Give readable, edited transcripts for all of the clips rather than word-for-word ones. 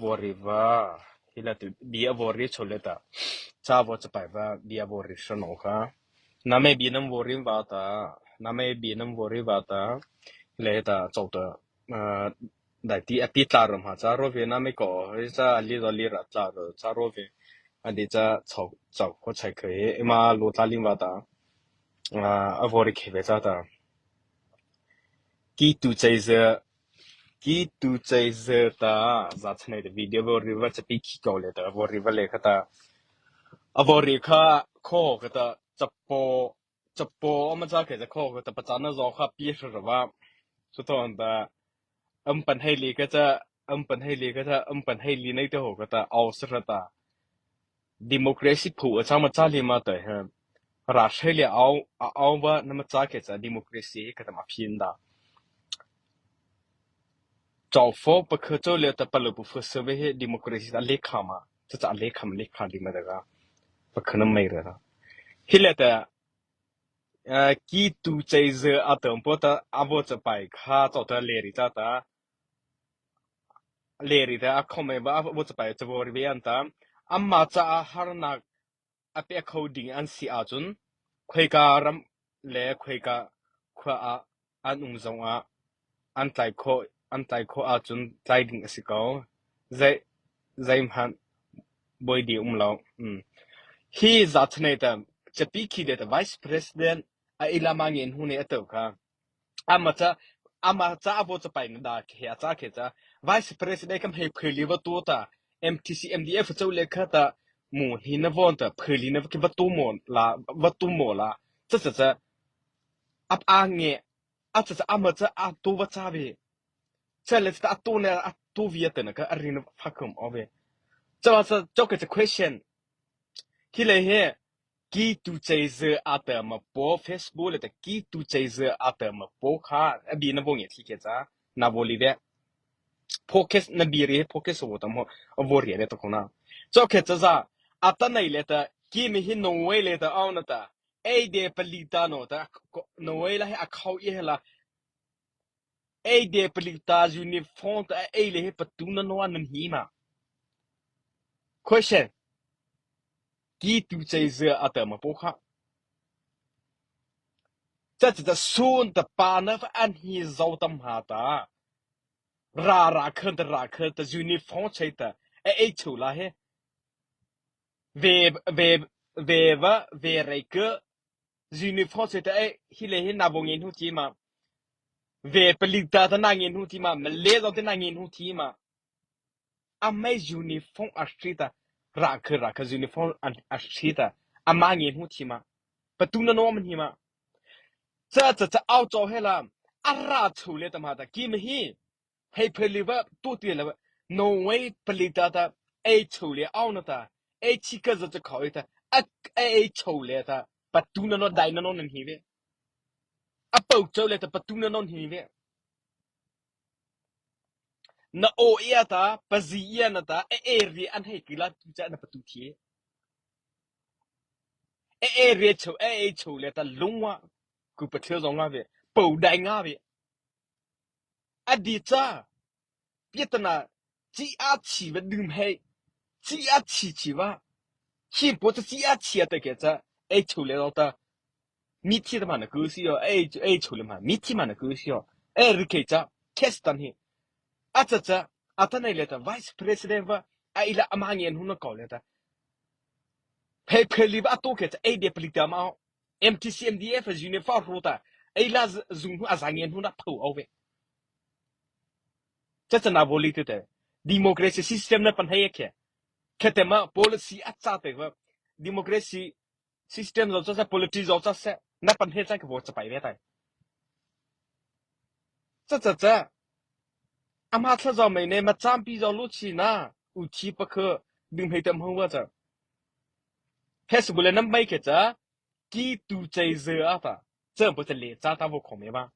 Voriva hila tu bia vori choleta cha vo cha pai va bia vori shano kha name bi nam vori va ta name bi nam vori va ta le ta chau ta dai ti ati tla ram ha cha ro ve name ko cha li ro li ra cha ro cha ro ve adi cha chau chau ko chai khe ma lo ta lim va ta a vori khe ve cha ta ki tu chai ze Ki tu chai ze ta za chne de video vo river cha pi ki ko le ta vo river le kha ta a vo ri kha kho ka ta chapo ma cha ke za kho ka ta pa cha na zo kha pi shra wa su to an da pan hai li ka cha pan hai li ka cha pan hai li nei te ho ka ta au sra ta democracy phu a cha ma cha li ma ta ha ra she le au wa na ma cha ke cha democracy ka ta ma phin da找佛不可做了的不能不服社会democracy 的利卡嘛，这咋利卡嘛利卡里面的个，不可能没的了。现在的基督在这啊等不得啊不这摆卡找的来的咋的，来的啊靠没吧啊不这摆这波里边的，啊嘛这啊哈那啊别靠顶安西啊准，快个人来快个快啊安弄中啊，安在靠。อันใจเขาอาจจะใจดิ่งสิเขาใจมันบ่อยดีเราฮีจัดเนี่ยแต่จะปีคีเดแต่ vice president ไอ้ลามาเงินหุ่นเนี่ยตัวค่ะอามาจะอาบจะไปนั่นได้แค่จะแค่จะ vice president ก็ให้เผยลีว่าตัวแต่ MTC MDF เจ้าเล็กแต่หมู่หินวันแต่เผยลีนะว่าตัวหมดละว่าตัวหมดละจะอับอ่างเงี้ยจะอามาจะอาตัวว่าจ้าเบ这里是阿多呢，阿多维的那个阿人的发控哦呗，这是这个是 question，起来嘿，几度在这阿德么播 Facebook 了的，几度在这阿德么播卡，阿比那帮人提个啥，那不里的 ，podcast 那比哩 podcast 我他妈我热的都可能，这个这啥，阿德那里的，几米是挪威来的奥那的，哎的不里达诺的，挪威了还阿靠一了。ไอเดียผลิตยูนิฟอร์มแต่ไอเลยประตูนั้นว่านั่นหิมะ question กี่ตัวใจเสืออาเตอร์มาปุ๊กฮะจะส่วนแต่ปานนั้นอันฮีเจ้าตั้มหาตาราขึ้นแต่ยูนิฟอร์มใช่แต่ไอชูละเฮเวอะไรก็ยูนิฟอร์มใช่แต่ไอฮิเลหินาบงเงินหุ่นทีมาเวผลิตแต่นางเงินหุ่นทีมามันเลี้ยงแต่นางเงินหุ่นทีมาอาไม่ยูนิฟอร์มอัศริตาราคยูนิฟอร์มอัศริตาอามาเงินหุ่นทีมาประตูนั้นว่ามันหิมะจะเอาจอให้ละอาราชูเลยแต่มาแต่กี่ไม่ฮีให้ผลิตว่าตัวเดียวเลยโนเวผลิตแต่ไอชูเลยเอาหน้าแต่ไอชิคก็จะขออีกแต่ไอชูเลยแต่ประตูนั้นได้นั้นนั่นหิมะอาเปิดจอเลยแต่ประตูนั้นหิมะนาโอเอตาปะซีเอนะตาเอเรียอันให้กิลาตุจานะประตูที่เอเรียชูเลยแต่ลุงวะกูไปเที่ยวสองงาเวปูได้งาเวอดีจ้าเปียตนาจีอาชีวดึงให้จีอาชีวะหินปวดจีอาชีอะแต่แกจ้าชูเลยเราตามิที่ตมันนะกูสิอ๋อชูเลยมันมิที่มันนะกูสิอ๋อริเคจ้าแค่สตันเฮอาจจะอาตานายเลยแต่ vice president ว่าไอ้ละอามาเงินหุ่นก็เลยแต่เพลิบอาตุกเอเดียผลิตมา MTC MDF ยูนิฟอร์มรู้แต่ไอ้ละซุ่มอาจารย์เงินหุ่นพูเอาไว้จะน่าบริสุทธิ์แต่ democracy system นั้นปัญหาแค่แต่มา policy อาจจะแต่ว่า democracy system เราจะ politics เราจะนั่นปัญหาจะก็จะไปไม่ได้จะอามาถ้าเราไม่เนี่ยมาจำปีเราลุชีนะอุทิปะคือดึงให้เต็มหัวจะเฮสบุเลนั้นไม่แค่จะกี่ตัวใจเสืออ่ะแต่เจ้าบุตรเลี้ยจ้าตาบุคคลไม่บ้าง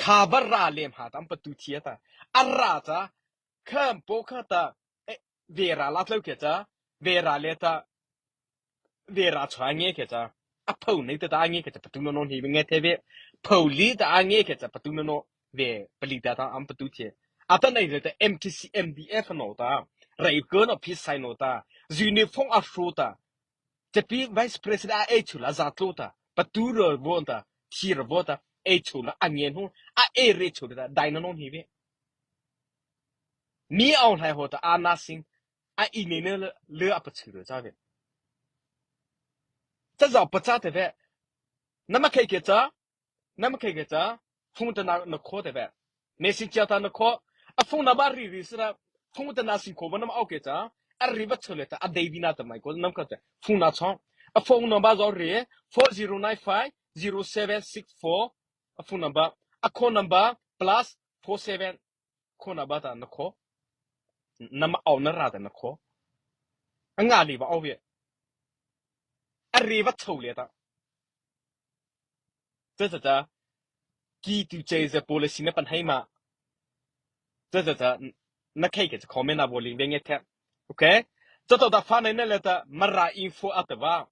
ข้าบราเลมหาตามประตูเทียแต่อะไรจ้าข้ามโปกแต่เวลาลัดเล่าแค่จะเวลาเลี้ยแต่เวลาช่วยเงี้ยแค่จะพูดในแต่เงี้ยแค่จะประตูนั้นหิบเงี้ยเทเวพูดลีแต่เงี้ยแค่จะประตูนั้นเวผลิตแต่อันประตูเทีย อาตในเลยแต่ MTC MDF โนตาไรเกินอภิสัยโนตายูนิฟอร์มอัฟรูตาจะปี Vice President เอชุลาจัตโลตาประตูเรือวนตาทีเรือวนตาเอชุลาอันยันหูเอเรชุลาไดนานนฮีเวมีเอาไหนหัวตาอานาซิงอีเนเนเลือปัจจุบันจ้าเวจะจะปัจจัยเวนั่นมาใครเกิดจ้านั่นมาใครเกิดจ้าฟุงตนาหนักโคตรเวเมสินเจ้าตาหนักโคฟุงนาบารีริสระฟุงตนาสิงโคมันน้ำเอาเกิดจ้ารีบัตเชลต์เดวินาตไม่ก็น้ำก็จะฟุงนาช่องฟุงนับจอรี40950764ฟุงนับคนนับ plus 47คนนับตาหนักโคน้ำเอาหน้าตาหนักโคงั้นรีบเอาเวรีบัตเชลต์这基督教是波罗西那本黑嘛，这那开个是后面那波里面一天，OK，这到他发那来的马拉 info 啊对吧？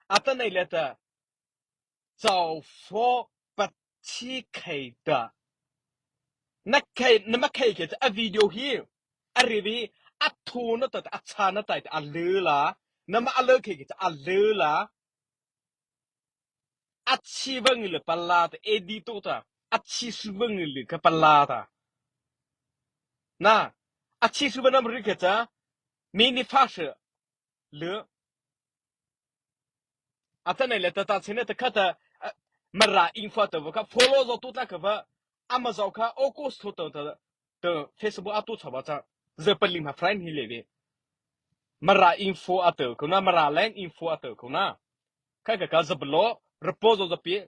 啊的那来的早发不起开的，那么开个是啊 video here，啊里边啊图那的啊查那的啊勒啦，那么啊勒开个是啊勒啦。อาชีพเงินเลยปลาแต่เอดีตัวตาอาชีพเงินเลยก็ปลาตาน่ะอาชีพเงินนั่นมันคือจ้ามินิฟาชหรืออาจจะในเรื่องต่างๆเช่นแต่ก็จะมาราอินฟอตัวก็ follow ตัวตัวก็ว่าอามาจากก็โอโกสตัวตัว Facebook อัตัวชาวบ้านจะเป็นลิงก์มาเฟรนด์ฮิเลวีมาราอินฟอตัวคนน่ะมาราแลนด์อินฟอตัวคนน่ะก็จะบล็อกrepose จะเปีย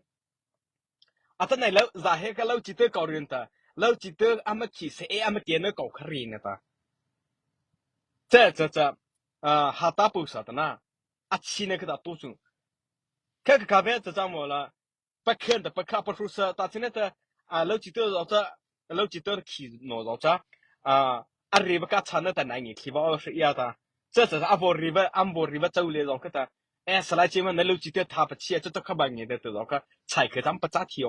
อาจจะในแล้วจะให้ก็เราจิตเตอร์ก่อเรียนตาเราจิตเตอร์อามาขีเสอามาเกียนก่อขรีเนี่ยตาจะหาตาปุษาตนะอาชีเนี่ยก็ตัดตัวจุงก็เวจะจำว่าละปักเขียนแต่ปักข้าปรุษตาที่เนี่ยเราจิตเตอร์เราจิตเตอร์ขีโนเราจะรีบก็ชันแต่ไหนเงี้ยคิดว่าเอาเสียตาจะอันบริบเจ้าเลี้ยงก็ตาสลายจีมันในเราจิตเตอร์ทับเชียจะต้องขบังเงี้ยเดี๋ยวเราก็ใช้คือทำปัจจัยที่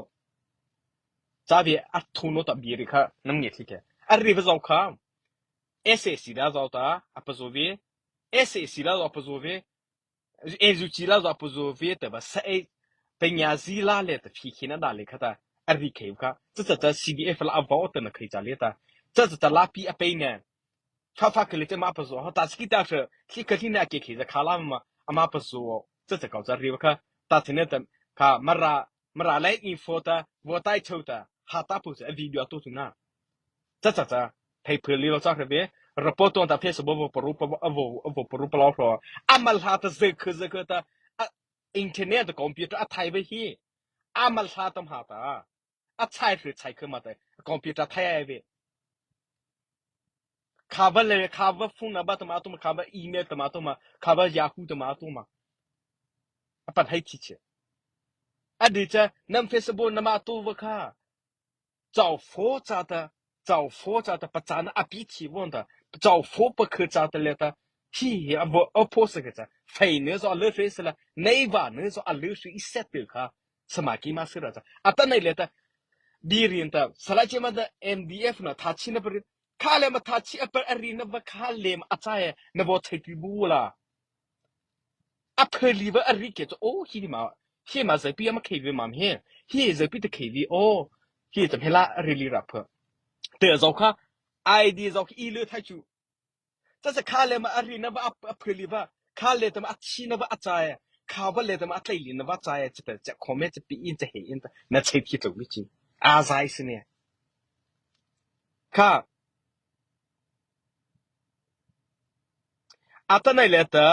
จ้าเบียทุนโนตับบีริค่ะนั่งเงี้ยที่แกรีบจะเอาข้ามSSC แล้วจะเอาไป做为 SSC แล้วจะเอาไป做为SUG แล้วจะเอาไป做为แต่ว่าใช้เป็นยาซีลาเลยแต่พี่ขี้นั่นได้เลยค่ะแต่รีเคค่ะจะ CDF แล้วเอาไว้แต่นักข่าวเลยแต่จะลาปีไปเนี่ยฟ้าคือเลยจะมาไป做แต่สกิดาคือที่คือที่เนี่ยเกี่ยวกับข่าวมาไป做จะก็จะรีบค่ะแต่ที่เนี่ยค่ะมาราเลยอินโฟแต่วัวใต้โชว์แต่หาตาปุ๊บวิดีโอตัวนั้นจะให้เพื่อนเลี้ยงจากเรื่องรับผลตัวนั้นเพื่อสมบูรณ์ปรุปปลอดภัยอามาลหาตัวเจอแต่อินเทอร์เน็ตคอมพิวเตอร์ไทยไปที่อามาลหาตัวหาตัวใช้ขึ้นมาแต่คอมพิวเตอร์ไทยไปข่าวเลยข่าวฟุ้งนับตัวมาตัวมาข่าวอีเมลตัวมาตัวมาข่าวยาฮูตัวมาตัวมาปัญหาที่เชื่อดีจ้ะนั่งเฟซบุ๊กนั่งมาตัวว่าค่ะ找佛家的不咋那比起问的找佛不可咋的了的嘿我破是个咋非能说热水是了内瓦能说热水一塞的哈什么给嘛是了的但那了的别人的上来就嘛的 MDF 呢他去那不是看了嘛他去不人那不看了嘛在那不才去不啦朋友不人给着哦嘿嘛这边嘛 KV 嘛嘿这边的 KV 哦ที่จะให้ละเรียนรับเพื่อแต่เราค่ะไอเดียเราอีเลือดให้จูจะข้าเลยมาอะไรนะว่าเพื่อรีว่าข้าเลยแต่มาชีนะว่าใจข้าว่าเลยแต่มาใจลีนะว่าใจจะคอมเมนต์จะปีอินจะเห็นแต่นั่นใช่ที่ตัววิจิใจสิเนี่ยค่ะตอนนี้เลยแต่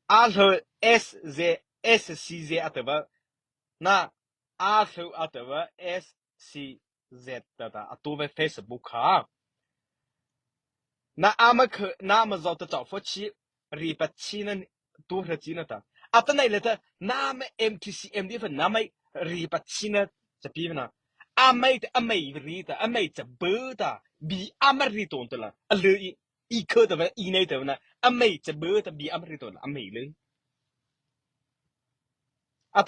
เหรอ SCZ แต่ว่าน่ะเหรอแต่ว่า SCZ แต่ตัวใน Facebook ค่ะ那阿们可那么早的早夫妻，日本妻呢多少级呢的？那那里的那么 MTCM 的那么日本妻呢这边呢？阿妹的阿妹日的阿妹这白的比阿妹日多的了，了一颗的以内的呢？阿妹这白的比阿妹日多了，阿妹了。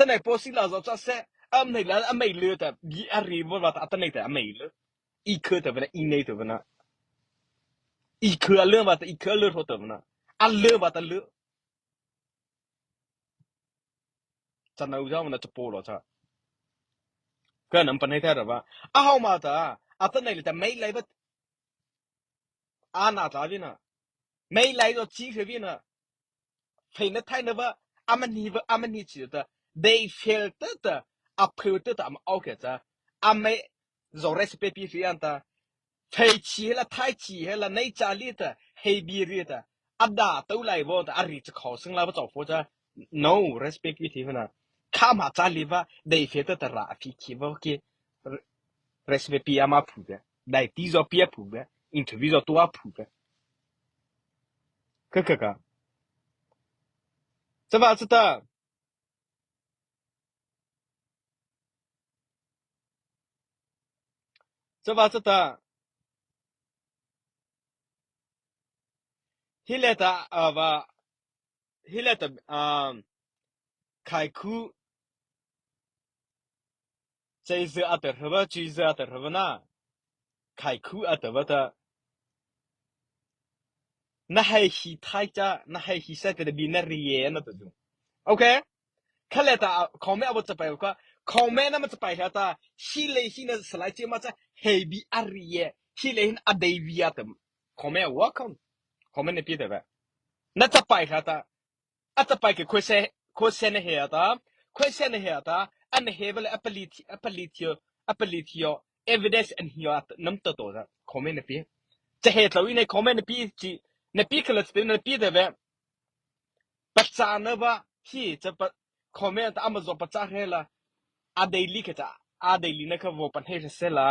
那波西老早这些阿妹了阿妹了的比阿日不话阿那的阿妹了。อีเคอแต่เป็นอีเนยแต่เป็นอีเคอเรื่องว่าแต่อีเคอเรื่องเขาแต่เป็นอันเรื่องว่าแต่เรื่องจะน่าจะมันจะโปรหรอจ้ะก็นั่นเป็นให้แท้หรือว่าอ้าวมาแต่ตอนไหนเลยแต่ไม่เลยว่าน่าจะวินะไม่เลยก็จีคือวินะเพนไทยนะว่าอามันนี่จี的 they feel 的approve 的阿们 OK จ้ะ阿们做 respect 别人的飞起了太起了那家里的黑别人的打都来我的日子考生了不找活着 no respect 别人的看嘛家里吧 they feel 的拉皮起我给 respect 别人嘛普的来地着别普的 interview 着多普的可这把知道这把知道ที่เลตาว่าที่เลตาขายคู่ใจเสืออัตเหรอว่าจีเสืออัตเหรอว่าน่ะขายคู่อัตว่าแต่น่าให้ฮิตไทยจ้าน่าให้ฮิตเซตเดบินเรียนนะตัวดูโอเคขั้นเลตาคอมเมนต์เอาจะไปว่าคอมเมนต์นั้นมันจะไปเหรอตาฮิเลฮินสไลด์เจมาจ้าเฮบิอารีเยฮิเลฮินอเดวิอาตคอมเมนต์ว่าคอมเมนต์เนี่ยพี่เดี๋ยวน่าจะไปเหรอตาจะไปกับquestion เนี่ยเหรอตา question เนี่ยเหรอตาอันเนี่ยเหรอเลย ability evidence อันเหรอน้ำตัวจ้ะคอมเมนต์เนี่ยพี่จะเหตุเราในคอมเมนต์เนี่ยพี่จีเนี่ยพี่ก็เลยจะเนี่ยพี่เดี๋ยวปัจจัยเนี่ยว่าพี่จะปัจคอมเมนต์อามาจะปัจจัยเหรอละdaily ก็จะdaily เนี่ยก็ว่าปัญหาเสร็จละ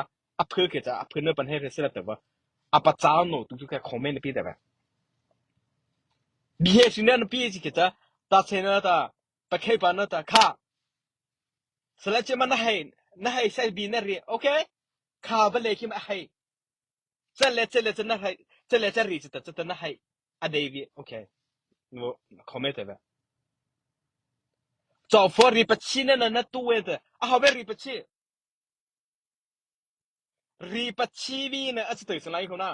เพื่อก็จะเพื่อเนี่ยปัญหาเสร็จแล้วแต่ว่าปัจจัยโน้ตทุกๆคอมเมนต์เนี่ยพี่เดี๋ยวbehavior เนี่ยพี่จีก็จะตัดสินเนี่ยแต่ไปแค่ปานเนี่ยแต่ข้าสลัดเจมันน่าให้ใช้บินเรียโอเคข้าไปเลยคิดมาให้จะน่าให้จะรีจิตจะน่าให้เดวิโอเคโน้คอมเมนต์เถอะจอฟอร์รีปัชชีเนี่ยนั่นตัวเองเอาไปรีปัชชีวีเนี่ยอาจจะตื่นสลายคนน่ะ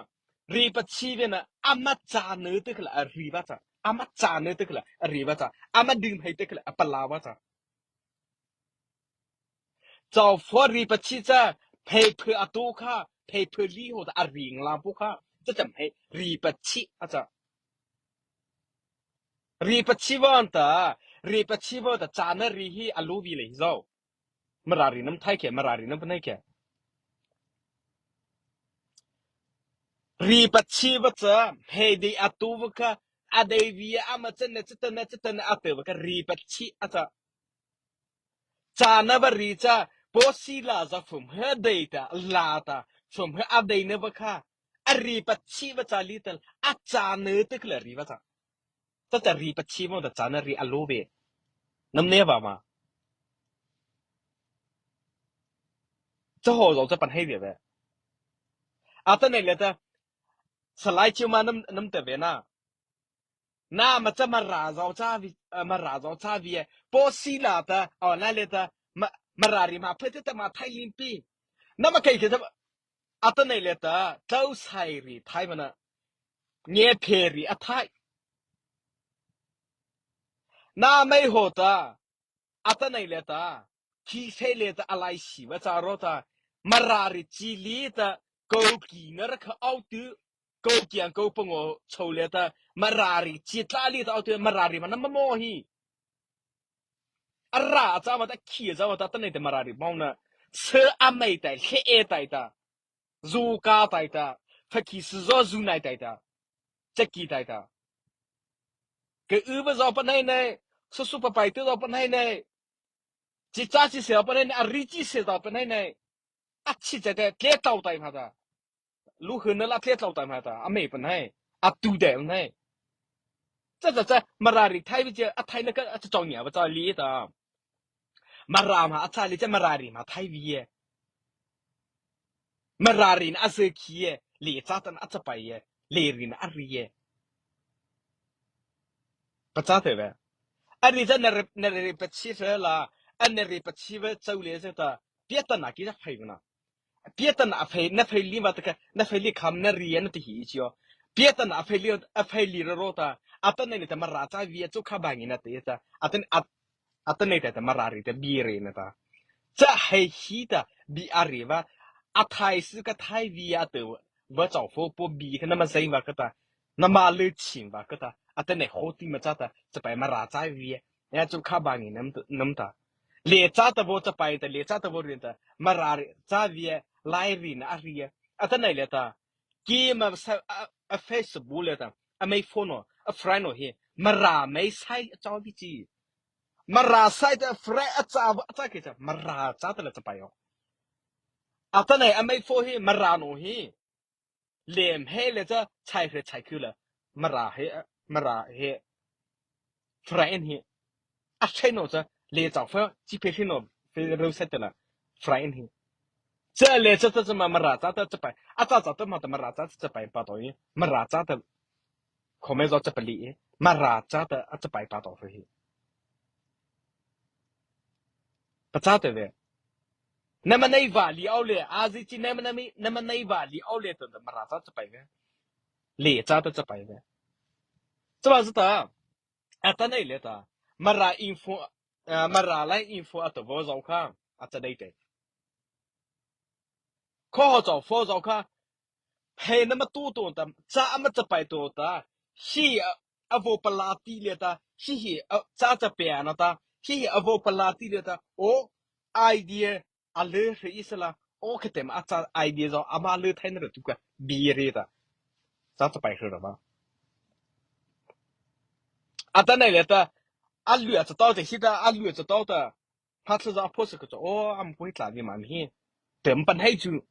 รีปัชชีวีเนี่ยอามาจานเนื้อตึกละรีบัตจ้ะอามาจานเนื้อตึกละรีบัตจ้ะอามาดื่มให้ตึกละปลาบัตจ้ะจอฟอร์รีปัชชีจ้ะเพย์เพอร์ตัวข้าเพย์เพอร์ลีโหดอาริงลาบุข้าจะจำให้รีปัชชีอาจารย์รีปัชชีวันตารีปัชชีวันตาจานเนื้อรีฮีอลูวีเลยเจ้ามารารีน้ำไทยแค่มารารีน้ำเป็นไงแค่ รีปัชชีวะจ้ะเฮดีอัตุวกะอเดวีอามาเจเนเจตเนอัตวกะรีปัชชีอาจารย์จานบรีจ้ะโพสิลาจ้ะฟุมเฮเดต้าลาตาฟุมเฮอเดนบกะอรีปัชชีวะจ้ะลิตลอาจารย์เนตึกเลรีวะจ้ะจะรีปัชชีวะจ้ะจานรีอโลเวน้ำเนบามาจะหัวเราจะปัญหาเดียวเลยตอนนี้เลยจ้ะสไลด์ชิวมาน้ำเตเวน่า 那么这么拉着差别，么拉着差别，波西拉的哦，那里的么拉里嘛，配的嘛太灵璧，那么可以给他们到那里的都彩里太么呢，捏皮里太，那没好的到那里的，其他里的来西我咋说的，么拉里基里的高级那个奥德。go kian go pongo choleta marari chitali ta auto marari mana mamohi arra cha ma ta khi za ta tane te marari mauna se amai tai he e tai ta zu ka tai ta phaki su zo zu nai tai ta cheki tai ta ke u ba zo pa nai nai su su pa pai tu zo pa nai nai chi cha chi se pa nai nai ari chi se zo pa nai nai a chi cha te ke tau tai ma ta lu hun na la ke tau tai ma ta a mei pa nai a tu de nai 这马拉里台比较台那个专业不找理的，马拉嘛查理这马拉里嘛台比耶，马拉里那是去耶，理查的那白耶，理人那里耶，不咋对呗？你这那不起来了，那不起来走来这的，别的那给他配不呢？别的那费力嘛，这个那费力看那人那的意思哦。别的那费力的罗的，啊，等那里的嘛拉扎维就看半年那的的，等那的嘛拉里的别人那的，这还是的比阿里吧，啊，台是个台维啊的，我找佛不比个那么谁嘛个的，那么热情吧个的，啊，等那好地嘛咋的，这白嘛拉扎维，人家就看半年那么的。列扎的我这白的，列扎的我人的，马拉的扎维来人阿里，啊，等那里的，给嘛是Facebook 里的，啊没 phone 啊 friend 嘿，马拉没晒照的机，马拉晒的 friend 啊咋个着，马拉咋的了这白哟，啊，等那啊没 phone 嘿，马拉诺嘿，脸黑了这才去了，马拉嘿 friend 嘿。啊，ใช่เนอะจ๊ะเลยจากเฟอจีเพชรเนอะเฟอรู้เสร็จแล้วฟรายนี่这เลยจะมาราจ้าจะไปอาจจะจะมาแต่มาราจ้าจะไปปะตัวนี้มาราจ้าแต่คอมเมนต์จะไปลีมาราจ้าแต่จะไปปะตัวนี้ปะจ้าแต่เว้ยนั่นมันในว่าลีเอาเลยอาจจะนั่นมันในว่าลีเอาเลยแต่มาราจ้าจะไปเว้ยเลยจ้าแต่จะไปเว้ยจะว่าจะแต่อาจจะไหนเลยแต่มาราอินโฟมาราไลน์อินโฟอัตโวเราค่ะอาจจะได้แต่ข้อจอฟอเราค่ะ 嘿，那么多的，咱们这摆多的，是我不拉地了的，是咱这边了的，是我不拉地了的，哦，idea 啊，乐是意思啦，哦，可得嘛，咱 idea 上阿妈乐太那个这个别的的，咱这摆是了吗？啊，咱那里的，啊，略知道的，现在啊略知道的，他知道破是个说，哦，俺们不会咋的嘛，你，等本来就，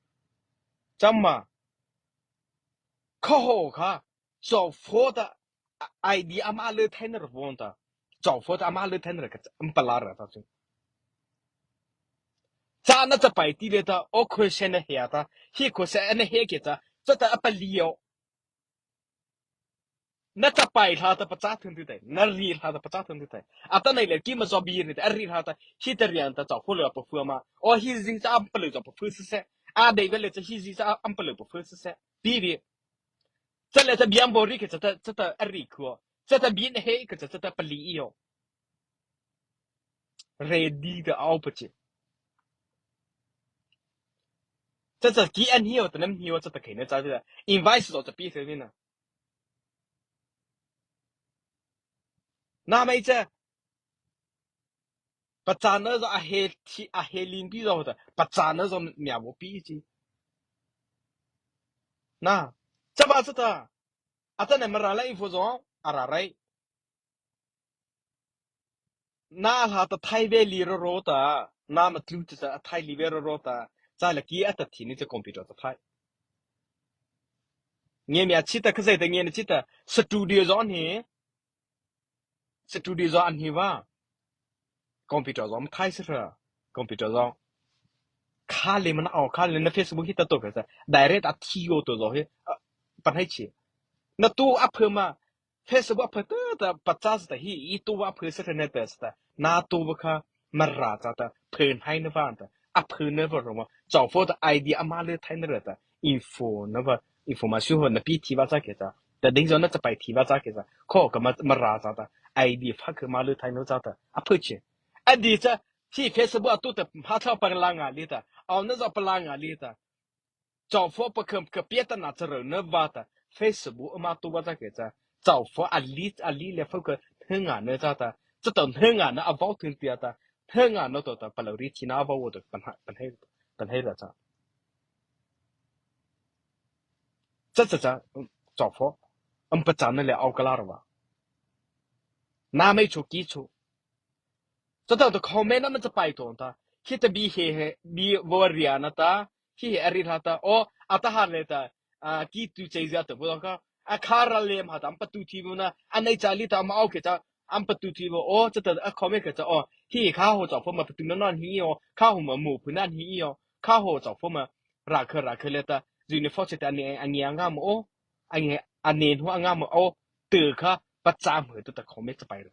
怎么？可好看，找佛的，ID 阿妈乐太那个问的，找佛的阿妈乐太那个，不拉了，他说，咱那这摆地里的，我可现在黑的，he可现在黑给着，这的不理由，那这摆他的不咋听的，那理他的不咋听的，啊，等那了，基本上别人的，理他的，he的人的找佛了不佛嘛，哦，he 是阿不了找不佛是噻，啊，那个了这 he 是阿不了不佛是噻，别的。这来这面包里可这阿里克，这面黑可这不理哟，ready 的熬不起，这几安尼哟，等能哟，这肯定在这，invite 到这边上面呢，那么这不咱那是阿黑林比着的，不咱那是面包比起，那这把这的，啊，这能么拉来一分钟，啊拉来，那他的台湾里的肉的，那么就是台里边的肉的，在了几啊的天你这 computer 这拍。nghe mẹ chỉ ta cái gì ta nghe chỉ ta studio zone hi studio zone hi va computer zone thay sẽ ra computer zone khá lên mà nó khá lên nó Facebook hit to cái gì direct at thiêu to rồi bắt hay chi nó tu up mà Facebook up ta bắt ra ta hi i tu up sẽ ra net ta na tu va mà ra ta phun hay nó va ta up nó va rồi mà找 for the idea mà le thay nó ta info nó va information nó bị thi va ra cái taแต่ดิ้งจอนน่าจะไปที่ว่าจ้าเกจ้าข้อก็มาราจ้าตาไอเดียฟักคือมาเลยไทยโนจ้าตาอ่ะเพื่อเชื่ออันดีจ้าที่เฟซบุ๊กตัวแต่พาเท่าปังลางอ่ะลิตาเอานั่นจะปังลางอ่ะลิตาจอฟอประคมกับเปียตันน่าจะเรื่องเนว่าตาเฟซบุ๊กมาตัวว่าจ้าเกจ้าจอฟออันลีเลยฟักคือเฮงอ่ะเนจ้าตาจะต้องเฮงอ่ะเนเอาถึงเตียตาเฮงอ่ะเนตัวตาปลาริที่น่าว่าตัวปัญหาละจ้าจ้าจอฟอ不咱那来熬个拉了吧？那没出基础，这到的考没那么子摆动的，现在比我人那的，he阿里他的哦，阿达哈来的啊，基础这些的不懂个，啊卡拉嘞嘛，咱不读题目呢，啊那家里头嘛 OK 着，俺不读题目哦，这的啊考没个着哦，he 卡好找佛嘛不读那那he哦，卡好嘛木不那he哦，卡好找佛嘛，拉克来的，university อันนี้งาม哦，อันนี้หัวงาม哦。ตื่นค่ะประจำเหมือนแต่คอมเมนต์จะไปเลย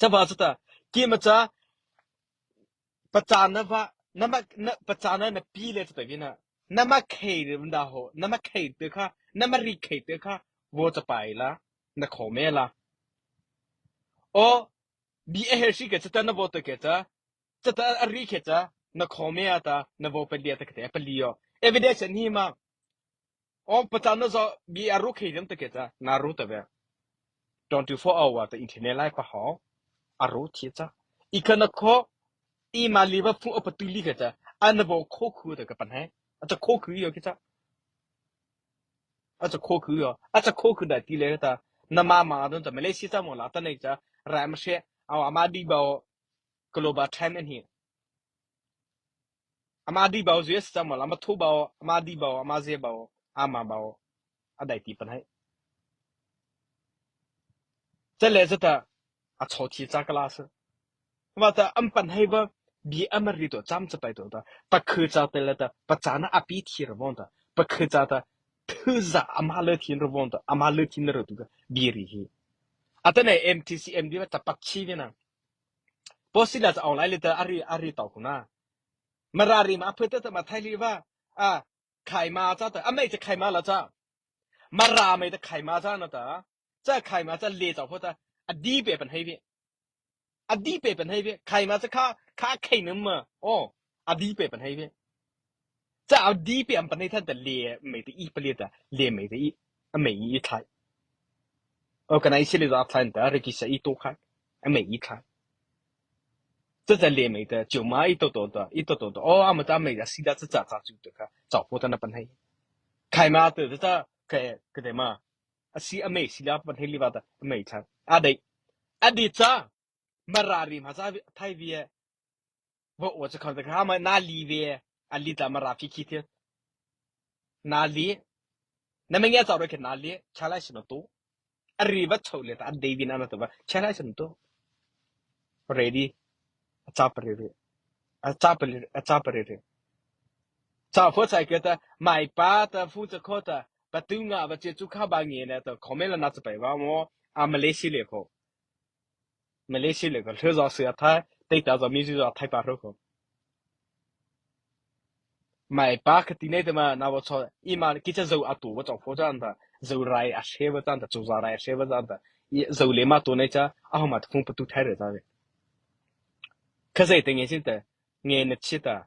จะบอกจะกินมาจ้า ประจานนะว่านั่นมานั่นประจานนั่นปีเลยจะตัวนี้นะนั่นมาเขยมันดาหัวนั่นมาเขยตัวข้านั่นมารีเขยตัวข้าวัวจะไปละนั่นขอแม่ละโอ้บีเอเฮชิกจะนั่นวัวตัวเกจะอารีเกจะนั่นขอแม่ตานั่นวัวไปเลี้ยตะเกะไปเลี้ยเอวิเดชันนี่มาโอ้ประจานนั่นจะบีอารุเขยนั่นตะเกจะนารู้ตัวเว้ย24 hour ตัวอินเทอร์เน็ตไลฟ์ก็หออารุที่จะอีกคนนักข้ออีมาลีว่าฟุ้งอุปตุลีก็จะอันนั้นบอกโคคือตัวกับปัญหาอาจจะโคคืออยู่ก็จะอาจจะโคคืออยู่อาจจะโคคือได้ทีเลยก็จะน้ำมาตอนจะไม่เล่นซีซ่าหมดละตอนนี้จะรายไม่ใช่เอาอามาดีบ่าว global time นี่อามาดีบ่าวซีซ่าหมดละมาทุบบ่าวอามาดีบ่าวอามาเซ่บ่าวอามาบ่าวอะได้ทีปัญหา这来着的啊，朝天咋个拉是？ว่าแต่อันปัญหาว่าบีอันมารีตัวจำจะไปตัวต่อปะคือจะแต่ละต่อปะจานะอภิธีระวังต่อปะคือจะต่อทื่อจะอามาเลทีนระวังต่ออามาเลทีนระดูกบีรีฮีอันนั้นเอ็มทีซีเอ็มดีว่าจะปักชีเนี่ยนะพอสิลาจะออนไลน์เลยแต่อารีต่อคุณนะมารารีมาเพื่อแต่มาไทยรีว่าไข่มาจ้าแต่ไม่จะไข่มาแล้วจ้ามาราไม่จะไข่มาจ้านะแต่จะไข่มาจะเลี้ยจ้าเพราะแต่อดีเป็นปัญหาพี่อดีเป็นปัญหาพี่ใครมาจะฆ่าใครนึกมาโอ้อดีเป็นปัญหาพี่จะเอาดีเป็นปัญหาท่านแต่เลี้ยไม่ได้อีเปลี่ยนแต่เลี้ยไม่ได้อีไม่อีไทยกันไอ้สิ่งที่เราทำแต่เรื่องที่ใช่อีตัวใครไม่อีไทย这在连美的就嘛一多多哦，俺们在美的西达这咋做的个，找不到那本黑，开嘛的这个的嘛，西美西达本黑里边的美餐，阿的咋，马拉里嘛在太别，我只看这个他们哪里边，阿里咱们拉皮去的哪里，那么也找到去哪里，下来是那多，阿里边抽了，阿对边那对吧，下来是那多，ready。Acaparere, acaparere. Cha phô sai ke ta mai pa ta fu cha kho ta ba tu nga ba che chu kha ba nge na ta khome la na cha pai ba mo a Malaysia le kho. Malaysia le kho le za se ta dei ta za mi ju za thai pa ro kho. Mai pa ke ti ne de ma na wa cho I ma ki cha zo a tu wa cha phô cha ta zo rai a she wa ta ta zo za rai a she wa ta ta zo le ma tu ne cha a ma fu pa tu thai re za ve. 可是等于现在眼的吃的，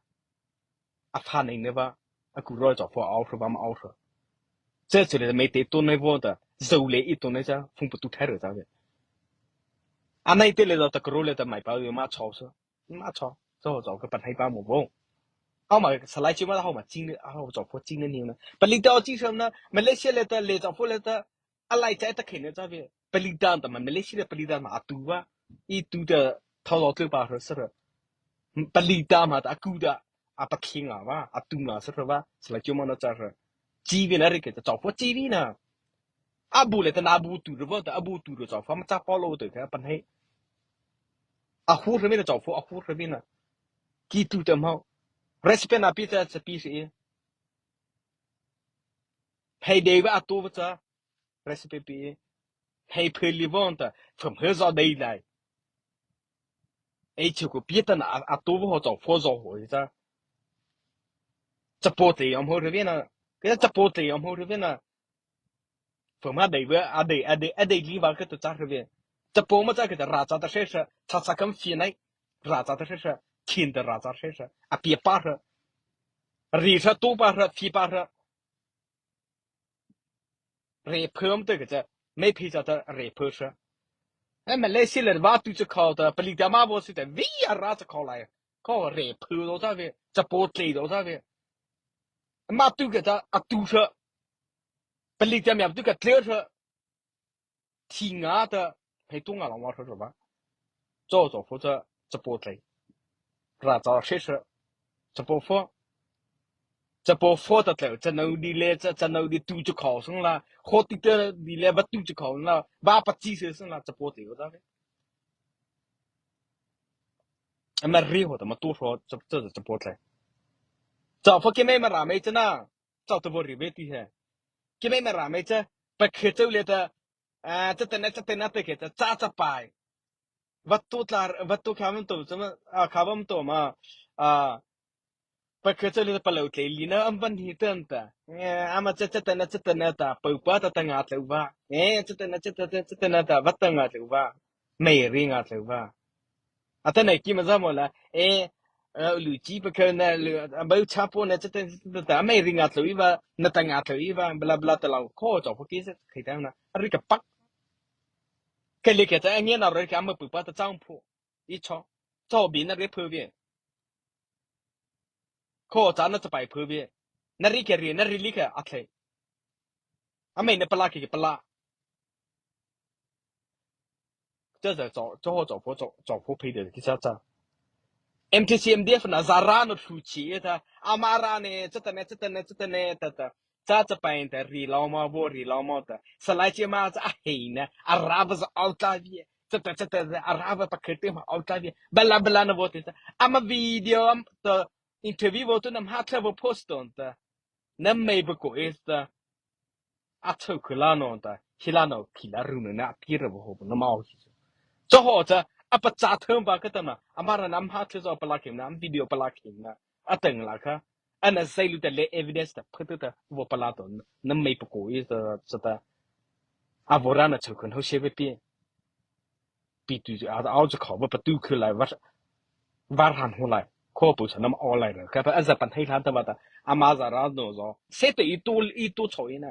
怕你那吧，古老早发熬出把么熬出，这出来没得多那波的，肉类一多那家风不都太热咋的？那一点来到这个肉来的买包有嘛炒是，嘛炒，这找个本来把么不，好嘛，是来起码好嘛，今的好早发今的年呢，不领导经常呢，没那些来的来早发来的，来在的看的咋的？不领导的嘛，没那些的不领导嘛多啊，一多的套到这把是的。ปลีตามาตะกูดะอาปะคิงอ่ะวะอาตุงอ่ะสิครับว่าสละจอมันนะจ้ะจีวีนะเรื่องจะจ้าพอจีวีนะอาบูเลยแต่นาบูตูหรือว่าแต่อาบูตูหรือจ้าฟ้ามันจ้าพอโลตัวแค่ปัญหาอาหูเรื่องนี้จ้าฟ้าอาหูเรื่องนี้นะกีตูเต็มเอาเรสเปนอาพิจารณาปีเสียให้เดว่าอาตัวว่าจ้าเรสเปนปีให้เพลิวันแต่ผมเฮซ่าได้เลยไอ้เจ้าก็ปีแต่น่ะอาตัวว่าจ้าฟ้าจ้าหัวจ้าจะโปรตีอมหัวเรื่องนี้นะก็จะโปรตีอมหัวเรื่องนี้นะผมว่าเดี๋ยวอดีลีบาร์ก็ตัวจ้าเรื่องนี้จะโปรมาจากก็ราชาตะเชษถ้าสักคำฟีนัยราชาตะเชษทินเดราชาเชษอาเปียปาร์รีชาตูปาร์ฟีปาร์เรเพิ่มตัวก็จะไม่พิจารณาเรเพิ่มไอ้มาเลเซียเลยว่าตัวจะเข้าแต่ผลิตมาบอกสิแต่วิยาราจะเข้าเลยเข้าเรเพิ่มตัวจ้าเวจะโปรตีตัวจ้าเวมาตัวก็จะอัตุชผลิตมาตัวก็เลี้ยชทิ้งอ่ะแต่ให้ตัวงานเราว่าเขาจะว่า做或者จะโปรตีราชาเชษจะโปรฟ้าจะโปรฟ้าแต่จะเอาดีเลยจะเอาดีตัวจะเข้าซึ่งละขอติดตัวดีเลยว่าตัวจะเข้าละบ้าปัจจัยซึ่งละจะโปรตีก็ได้มาเรียกว่ามาตัวฟ้าจะโปรตีจ้าพวกแกไม่มาราไม่จ้านะจ้าตัวบริเวณที่เหรอแกไม่มาราไม่จ้าไปเขตเจ้าเลยแต่จะแต่นั่นแต่แกจะจ้าจะไป วัตถุข้ามันตัวจะมาข้ามันตัวมาปะคือจะเรียกปะเลวเลยลีน่าอันบันฮิตเตอร์ตาอามาจะตาปูปะตาตั้งอัดเลวว่าจะตาวัดตั้งอัดเลวว่าไม่ริงอัดเลวว่าอัตไหนกี่มาซะหมดละลูจีปะคือเนี่ยบ่าวชาปูเนี่ยจะตาไม่ริงอัดเลวว่านั่ตั้งอัดเลวว่าบลาตะลาวข้อจอบพวกนี้จะคิดเอานะอะไรกับปักแค่เล็กแต่อันนี้น่ารักอามาปูปะตาจ้างผู้อีช่อจ้าบินน่าเรียกเพื่อเวียข้อจานน่าจะไปเพื่อเวียน่าเรียกเรียนน่าเรียกอัดเลยอาไม่เนี่ยปลากี่ปลา 这在找配的，这 MTCMDF 那咋然的出去的，阿玛拉呢，这这边的日老嘛不日老嘛的，是来这嘛子啊黑呢，阿拉不是奥大维，这阿拉不把克的嘛奥大维，不啦呢我的，阿嘛 video 的 interview 我都能哈特不 post 的，那没不过意思，阿凑克拉弄的，希拉弄皮拉肉呢，那皮了不好不那么好意思。就好着啊不扎头吧个的嘛，啊妈的南哈车上不拉开，南 video 不拉开呢，啊等了个，啊那谁路的来 evidence 的，不得的我不拉到，那没不过意思知道，啊我让那抽空后写不变，比对啊熬着考不对去来，我喊回来，考不成那么熬来了，可不啊日本黑他的嘛的，啊妈在那弄着，谁的一多抽呢，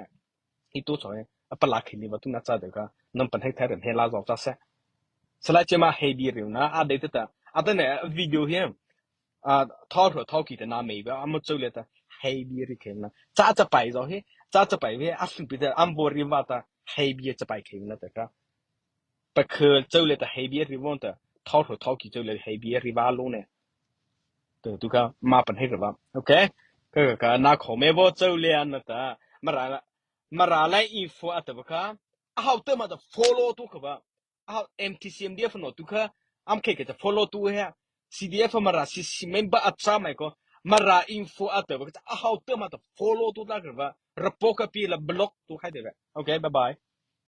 一多抽呢，啊不拉开你我都那咋的个，能本黑他人黑拉着咋噻。selain cuma heavy revna ada itu ta ada ne video hiam thao ki ta na mei ba am chole ta heavy ri khem na cha pai zo he cha pai we asin bi ta am bo ri wa ta heavy cha pai khem na ta ka pa khel chole ta heavy ri won ta thao ki chole heavy ri ba lo ne tu ka ma pan he ba okay ka na kho me bo chole an ta mara la info at ba ka how te ma da follow tu ka ba MTCMDF no tuka am keke ta follow tu ya CDF mara si member atsa mai ko mara info ata ba how te ma ta follow tu ta ba repoka pi la block tu hai de okay bye bye